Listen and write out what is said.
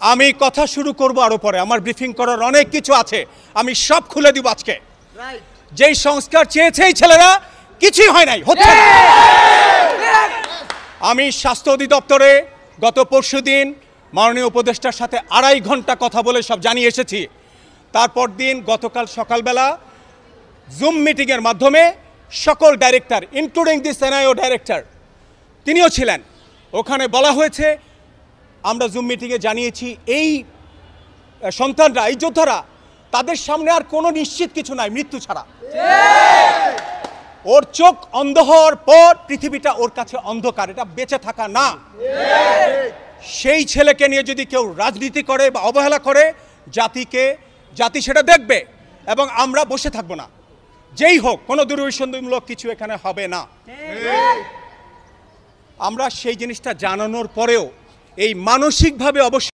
আমি কথা শুরু করব আরো পরে, আমার ব্রিফিং করার অনেক কিছু আছে, আমি সব খুলে দিব আজকে। যেই সংস্কার চেয়েছে এই ছেলেরা কিছুই হয় নাই, হচ্ছে না। আমি স্বাস্থ্য অধিদপ্তরে গত পরশুদিন মাননীয় উপদেষ্টার সাথে 2.5 ঘন্টা কথা বলে সব জানিয়ে এসেছি। তারপর দিন গতকাল সকালবেলা জুম মিটিংয়ের মাধ্যমে সকল ডাইরেক্টর ইনক্লুডিং দি এনআইও ডাইরেক্টর তিনিও ছিলেন, ওখানে বলা হয়েছে, আমরা জুম মিটিংয়ে জানিয়েছি এই সন্তানরা, এই যোদ্ধারা, তাদের সামনে আর কোনো নিশ্চিত কিছু নাই মৃত্যু ছাড়া। ওর চোখ অন্ধ হওয়ার পর পৃথিবীটা ওর কাছে অন্ধকার, এটা বেঁচে থাকা না। সেই ছেলেকে নিয়ে যদি কেউ রাজনীতি করে বা অবহেলা করে, জাতি সেটা দেখবে এবং আমরা বসে থাকবো না। যেই হোক, কোনো দুরভিসন্ধমূলক কিছু এখানে হবে না। আমরা সেই জিনিসটা জানানোর পরেও এই মানসিকভাবে অবশ্যই